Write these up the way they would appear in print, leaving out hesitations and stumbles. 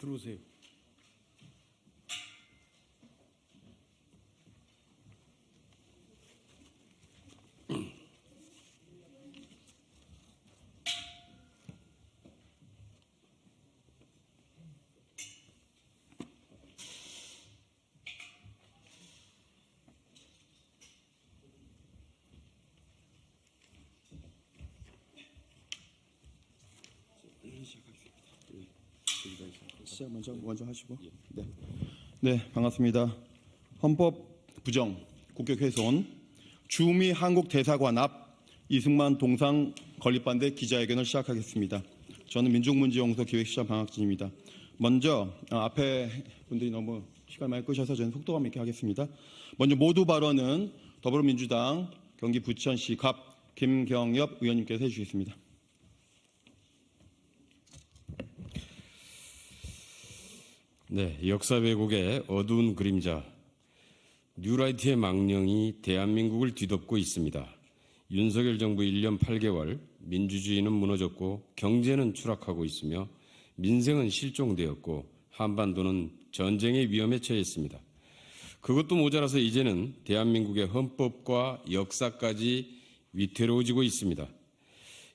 들어오세요. 시작 먼저 하시고. 네, 반갑습니다. 헌법 부정, 국격 훼손, 주미 한국 대사관 앞 이승만 동상 건립반대 기자회견을 시작하겠습니다. 저는 민중문제연구소 기획시장 방학진입니다. 먼저 앞에 분들이 너무 시간 많이 끄셔서 저는 속도감 있게 하겠습니다. 먼저 모두 발언은 더불어민주당 경기 부천시 갑 김경엽 의원님께서 해주시겠습니다. 네, 역사 왜곡의 어두운 그림자, 뉴라이트의 망령이 대한민국을 뒤덮고 있습니다. 윤석열 정부 1년 8개월, 민주주의는 무너졌고 경제는 추락하고 있으며 민생은 실종되었고 한반도는 전쟁의 위험에 처했습니다. 그것도 모자라서 이제는 대한민국의 헌법과 역사까지 위태로워지고 있습니다.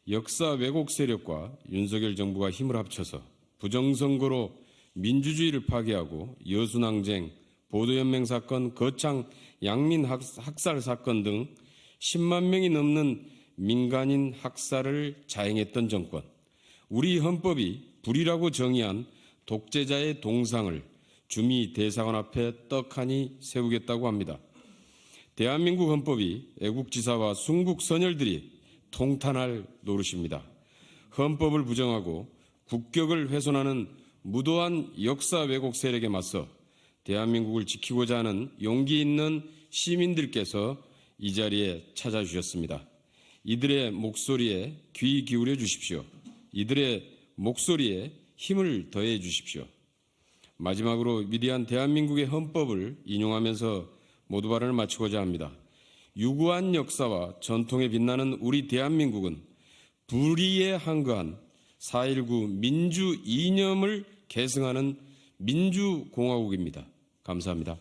역사 왜곡 세력과 윤석열 정부가 힘을 합쳐서 부정선거로 민주주의를 파괴하고 여순항쟁, 보도연맹 사건, 거창 양민 학살 사건 등 10만 명이 넘는 민간인 학살을 자행했던 정권, 우리 헌법이 불이라고 정의한 독재자의 동상을 주미 대사관 앞에 떡하니 세우겠다고 합니다. 대한민국 헌법이 애국지사와 순국 선열들이 통탄할 노릇입니다. 헌법을 부정하고 국격을 훼손하는 무도한 역사 왜곡 세력에 맞서 대한민국을 지키고자 하는 용기 있는 시민들께서 이 자리에 찾아주셨습니다. 이들의 목소리에 귀 기울여 주십시오. 이들의 목소리에 힘을 더해 주십시오. 마지막으로 위대한 대한민국의 헌법을 인용하면서 모두 발언을 마치고자 합니다. 유구한 역사와 전통에 빛나는 우리 대한민국은 불의에 한거한 4.19 민주 이념을 계승하는 민주공화국입니다. 감사합니다.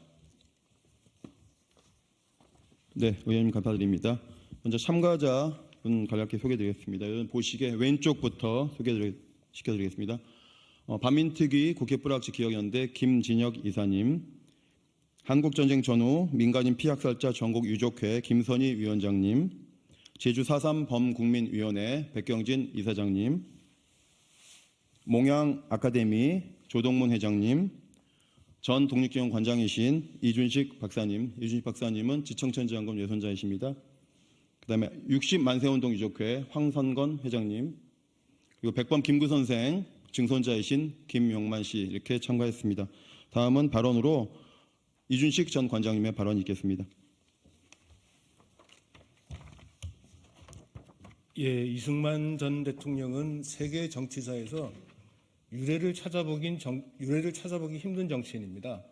네, 의원님 감사드립니다. 먼저 참가자분 간략히 소개드리겠습니다. 보시기에 왼쪽부터 소개시켜드리겠습니다. 반민특위 국회 뿌락지 기억연대 김진혁 이사님, 한국전쟁 전후 민간인 피학살자 전국 유족회 김선희 위원장님, 제주 4.3 범국민위원회 백경진 이사장님, 몽양 아카데미 조동문 회장님, 전 독립기념 관장이신 이준식 박사님, 이준식 박사님은 지청천지연금 예손자이십니다. 그다음에 60만세운동 유족회 황선건 회장님, 그리고 백범 김구 선생 증손자이신 김용만 씨 이렇게 참가했습니다. 다음은 발언으로 이준식 전 관장님의 발언이 있겠습니다. 예, 이승만 전 대통령은 세계 정치사에서 유례를 찾아보기 힘든 정치인입니다.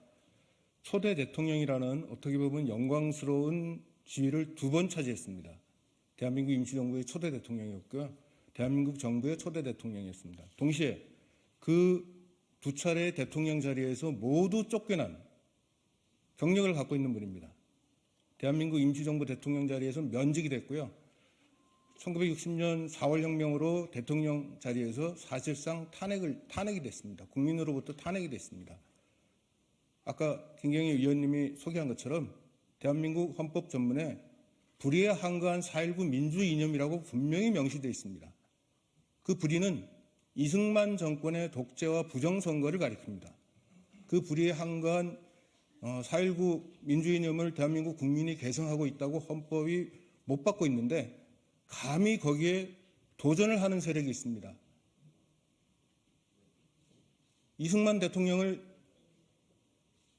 초대 대통령이라는 어떻게 보면 영광스러운 지위를 2번 차지했습니다. 대한민국 임시정부의 초대 대통령이었고요. 대한민국 정부의 초대 대통령이었습니다. 동시에 그 2차례 대통령 자리에서 모두 쫓겨난 경력을 갖고 있는 분입니다. 대한민국 임시정부 대통령 자리에서 면직이 됐고요. 1960년 4월 혁명으로 대통령 자리에서 사실상 탄핵이 됐습니다. 국민으로부터 탄핵이 됐습니다. 아까 김경희 의원님이 소개한 것처럼 대한민국 헌법 전문에 불의에 한거한 4.19 민주 이념이라고 분명히 명시되어 있습니다. 그 불의는 이승만 정권의 독재와 부정선거를 가리킵니다. 그 불의에 한거한 4.19 민주 이념을 대한민국 국민이 계승하고 있다고 헌법이 못 받고 있는데 감히 거기에 도전을 하는 세력이 있습니다. 이승만 대통령을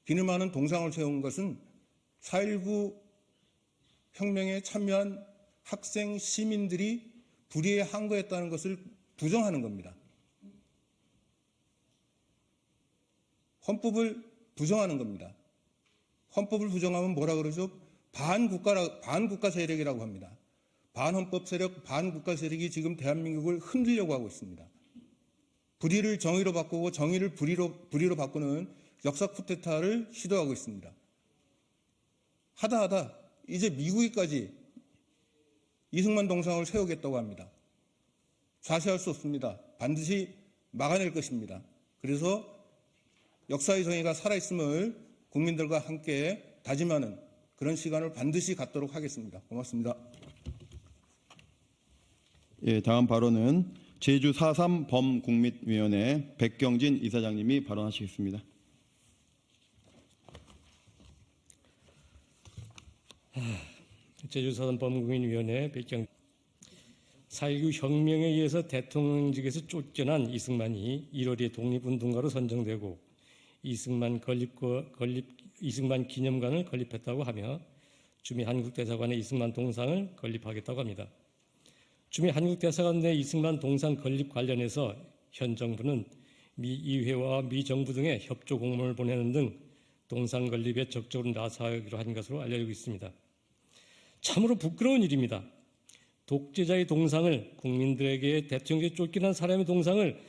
기념하는 동상을 세운 것은 4.19 혁명에 참여한 학생 시민들이 불의에 항거했다는 것을 부정하는 겁니다. 헌법을 부정하는 겁니다. 헌법을 부정하면 뭐라 그러죠? 반국가 세력이라고 합니다. 반헌법 세력, 반국가 세력이 지금 대한민국을 흔들려고 하고 있습니다. 불의를 정의로 바꾸고 정의를 불의로 바꾸는 역사 쿠데타를 시도하고 있습니다. 하다 이제 미국이까지 이승만 동상을 세우겠다고 합니다. 좌시할 수 없습니다. 반드시 막아낼 것입니다. 그래서 역사의 정의가 살아있음을 국민들과 함께 다짐하는 그런 시간을 반드시 갖도록 하겠습니다. 고맙습니다. 예, 다음 발언은 제주 4.3 범국민위원회 백경진 이사장님이 발언하시겠습니다. 제주 4.3 범국민위원회 백경 4.19 혁명에 의해서 대통령직에서 쫓겨난 이승만이 1월에 독립운동가로 선정되고 이승만 기념관을 건립했다고 하며 주미 한국대사관에 이승만 동상을 건립하겠다고 합니다. 주미 한국대사관 내 이승만 동상 건립 관련해서 현 정부는 미 의회와 미 정부 등에 협조 공문을 보내는 등 동상 건립에 적극적으로 나서기로 한 것으로 알려지고 있습니다. 참으로 부끄러운 일입니다. 독재자의 동상을, 국민들에게 대통령에 쫓겨난 사람의 동상을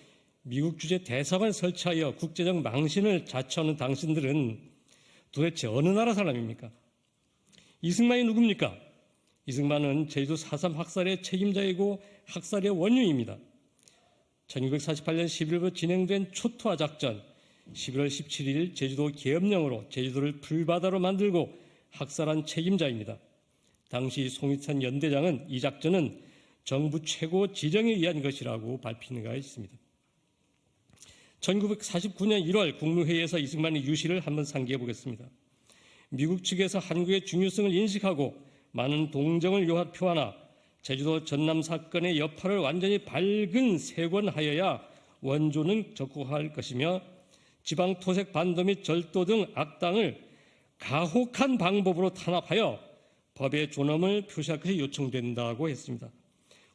미국 주재 대사관에 설치하여 국제적 망신을 자초하는 당신들은 도대체 어느 나라 사람입니까? 이승만이 누굽니까? 이승만은 제주도 4.3 학살의 책임자이고 학살의 원흉입니다. 1948년 11월부터 진행된 초토화 작전, 11월 17일 제주도 계엄령으로 제주도를 불바다로 만들고 학살한 책임자입니다. 당시 송희찬 연대장은 이 작전은 정부 최고 지령에 의한 것이라고 밝힌 바 있습니다. 1949년 1월 국무회의에서 이승만의 유시를 한번 상기해 보겠습니다. 미국 측에서 한국의 중요성을 인식하고 많은 동정을 표하나 제주도 전남 사건의 여파를 완전히 밝은 세권하여야 원조는 적국할 것이며 지방 토색 반도 및 절도 등 악당을 가혹한 방법으로 탄압하여 법의 존엄을 표시할 것이 요청된다고 했습니다.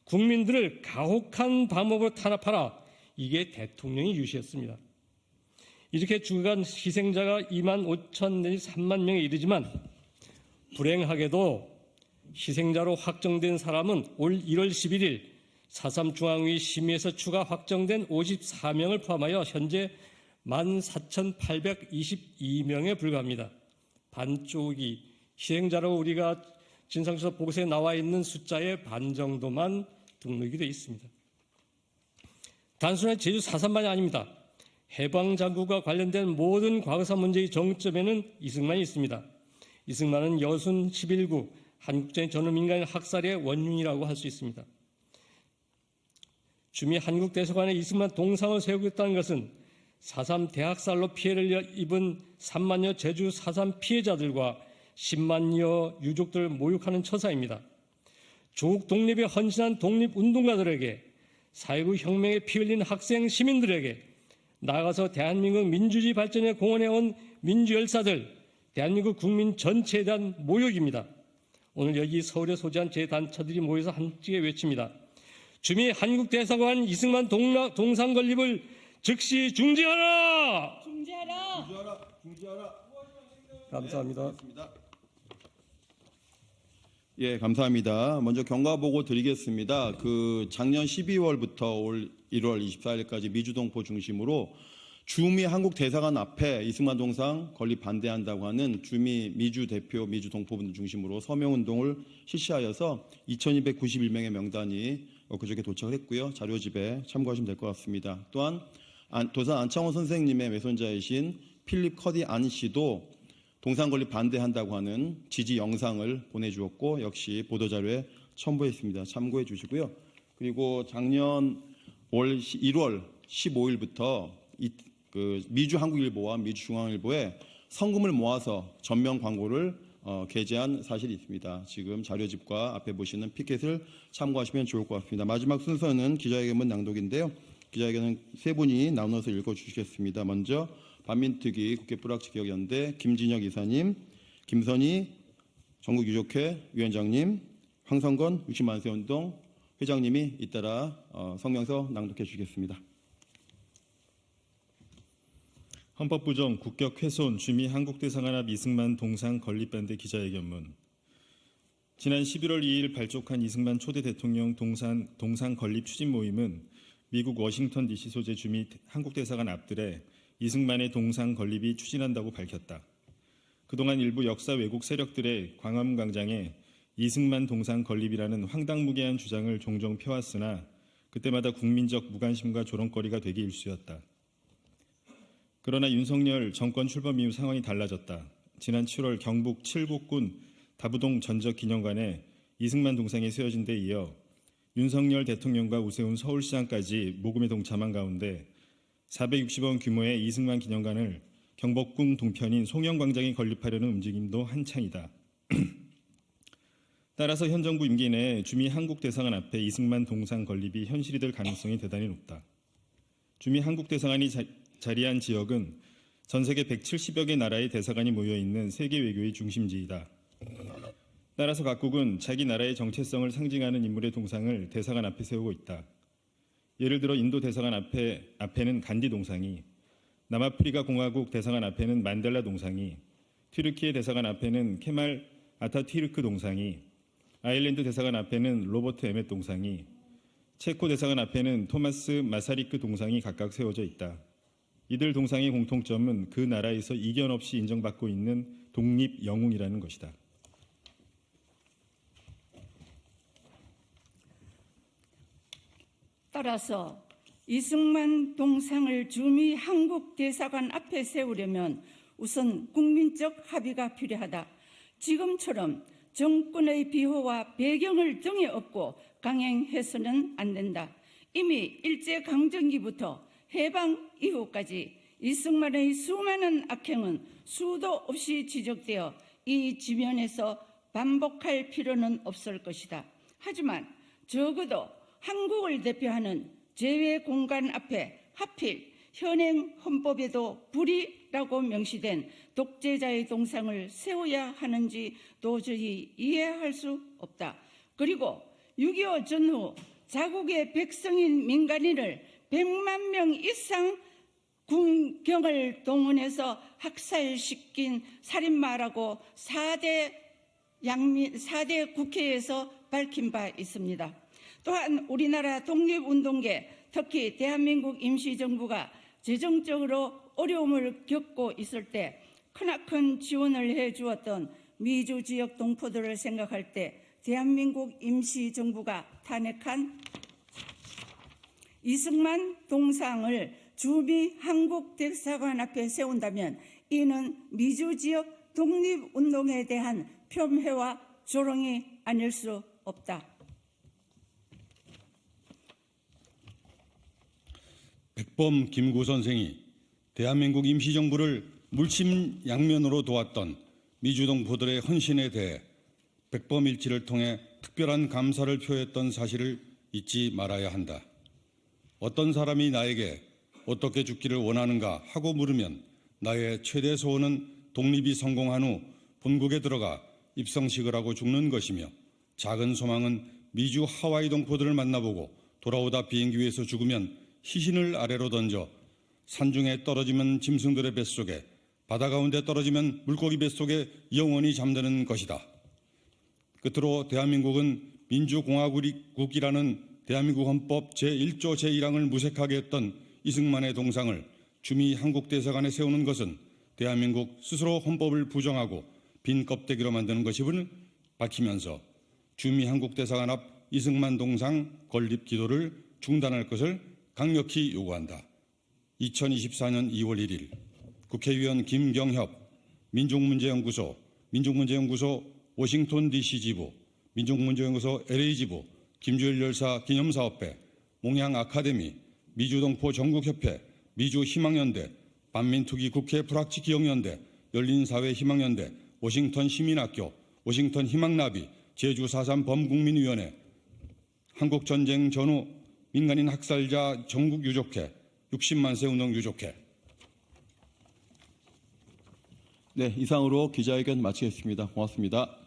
국민들을 가혹한 방법으로 탄압하라. 이게 대통령의 유시였습니다. 이렇게 죽어간 희생자가 2만 5천 내지 3만 명에 이르지만 불행하게도 희생자로 확정된 사람은 올 1월 11일 4.3 중앙위 심의에서 추가 확정된 54명을 포함하여 현재 14,822명에 불과합니다. 반쪽이 희생자로 우리가 진상조사 보고서에 나와 있는 숫자의 반 정도만 등록이 되어 있습니다. 단순히 제주 4.3만이 아닙니다. 해방장구가 관련된 모든 과거사 문제의 정점에는 이승만이 있습니다. 이승만은 여순 11구 한국전의 전후민간 학살의 원흉이라고 할 수 있습니다. 주미 한국대사관에 이승만 동상을 세우겠다는 것은 4.3 대학살로 피해를 입은 3만여 제주 4.3 피해자들과 10만여 유족들을 모욕하는 처사입니다. 조국 독립에 헌신한 독립운동가들에게 4.19 혁명에 피 흘린 학생 시민들에게 나아가서 대한민국 민주주의 발전에 공헌해온 민주열사들, 대한민국 국민 전체에 대한 모욕입니다. 오늘 여기 서울에 소재한 제 단체들이 모여서 함께 외칩니다. 주미 한국대사관 이승만 동상 건립을 즉시 중지하라! 중지하라. 감사합니다. 예, 감사합니다. 먼저 경과 보고 드리겠습니다. 작년 12월부터 올 1월 24일까지 미주동포 중심으로 주미 한국 대사관 앞에 이승만 동상 건립 반대한다고 하는 주미 미주 대표 미주 동포분들 중심으로 서명 운동을 실시하여서 2,291명의 명단이 그저께 도착을 했고요. 자료집에 참고하시면 될 것 같습니다. 또한 도산 안창호 선생님의 외손자이신 필립 커디 안 씨도 동상 건립 반대한다고 하는 지지 영상을 보내주었고 역시 보도자료에 첨부했습니다. 참고해 주시고요. 그리고 작년 올 1월 15일부터 미주 한국일보와 미주 중앙일보에 성금을 모아서 전면 광고를 게재한 사실이 있습니다. 지금 자료집과 앞에 보시는 피켓을 참고하시면 좋을 것 같습니다. 마지막 순서는 기자회견문 낭독인데요. 기자회견은 세 분이 나눠서 읽어주시겠습니다. 먼저 반민특위 국회 불합치개혁연대 김진혁 이사님, 김선희 전국유족회 위원장님, 황성건 60만세 운동 회장님이 잇따라 성명서 낭독해 주시겠습니다. 헌법 부정, 국격 훼손, 주미 한국대사관 앞 이승만 동상 건립 반대 기자회견문. 지난 11월 2일 발족한 이승만 초대 대통령 동상 건립 추진 모임은 미국 워싱턴 DC 소재 주미 한국대사관 앞들에 이승만의 동상 건립이 추진한다고 밝혔다. 그동안 일부 역사 왜곡 세력들의 광화문광장에 이승만 동상 건립이라는 황당무계한 주장을 종종 펴왔으나 그때마다 국민적 무관심과 조롱거리가 되기 일쑤였다. 그러나 윤석열 정권 출범 이후 상황이 달라졌다. 지난 7월 경북 칠곡군 다부동 전적기념관에 이승만 동상이 세워진 데 이어 윤석열 대통령과 우세훈 서울시장까지 모금에 동참한 가운데 460원 규모의 이승만 기념관을 경복궁 동편인 송영광장에 건립하려는 움직임도 한창이다. 따라서 현 정부 임기 내에 주미 한국대사관 앞에 이승만 동상 건립이 현실이 될 가능성이 대단히 높다. 주미 한국대사관이 자리한 지역은 전 세계 170여 개 나라의 대사관이 모여있는 세계 외교의 중심지이다. 따라서 각국은 자기 나라의 정체성을 상징하는 인물의 동상을 대사관 앞에 세우고 있다. 예를 들어 인도 대사관 앞에는 간디 동상이, 남아프리카 공화국 대사관 앞에는 만델라 동상이, 튀르키예 대사관 앞에는 케말 아타튀르크 동상이, 아일랜드 대사관 앞에는 로버트 에멧 동상이, 체코 대사관 앞에는 토마스 마사리크 동상이 각각 세워져 있다. 이들 동상의 공통점은 그 나라에서 이견 없이 인정받고 있는 독립 영웅이라는 것이다. 따라서 이승만 동상을 주미 한국대사관 앞에 세우려면 우선 국민적 합의가 필요하다. 지금처럼 정권의 비호와 배경을 등에 업고 강행해서는 안 된다. 이미 일제강점기부터 해방 이후까지 이승만의 수많은 악행은 수도 없이 지적되어 이 지면에서 반복할 필요는 없을 것이다. 하지만 적어도 한국을 대표하는 제외 공간 앞에 하필 현행 헌법에도 불이라고 명시된 독재자의 동상을 세워야 하는지 도저히 이해할 수 없다. 그리고 6.25 전후 자국의 백성인 민간인을 100만 명 이상 군경을 동원해서 학살시킨 살인마라고 4대 국회에서 밝힌 바 있습니다. 또한 우리나라 독립운동계, 특히 대한민국 임시정부가 재정적으로 어려움을 겪고 있을 때 크나큰 지원을 해주었던 미주 지역 동포들을 생각할 때 대한민국 임시정부가 탄핵한 이승만 동상을 주미 한국대사관 앞에 세운다면 이는 미주 지역 독립운동에 대한 폄훼와 조롱이 아닐 수 없다. 백범 김구 선생이 대한민국 임시정부를 물심양면으로 도왔던 미주동포들의 헌신에 대해 백범일지를 통해 특별한 감사를 표했던 사실을 잊지 말아야 한다. 어떤 사람이 나에게 어떻게 죽기를 원하는가 하고 물으면 나의 최대 소원은 독립이 성공한 후 본국에 들어가 입성식을 하고 죽는 것이며, 작은 소망은 미주 하와이 동포들을 만나보고 돌아오다 비행기 위에서 죽으면 시신을 아래로 던져 산중에 떨어지면 짐승들의 뱃속에, 바다 가운데 떨어지면 물고기 뱃속에 영원히 잠드는 것이다. 끝으로 대한민국은 민주공화국이라는 대한민국 헌법 제1조 제1항을 무색하게 했던 이승만의 동상을 주미 한국대사관에 세우는 것은 대한민국 스스로 헌법을 부정하고 빈 껍데기로 만드는 것임을 밝히면서 주미 한국대사관 앞 이승만 동상 건립 기도를 중단할 것을 강력히 요구한다. 2024년 2월 1일 국회의원 김경협, 민족문제연구소 워싱턴 DC 지부, 민족문제연구소 LA 지부, 김주열 열사 기념사업회, 몽양 아카데미, 미주동포 전국협회, 미주희망연대, 반민특위 국회 불합치 기억연대, 열린사회 희망연대, 워싱턴 시민학교, 워싱턴 희망나비, 제주 4.3 범국민위원회, 한국전쟁 전후 민간인 학살자 전국유족회, 60만 세 운동 유족회. 네, 이상으로 기자회견 마치겠습니다. 고맙습니다.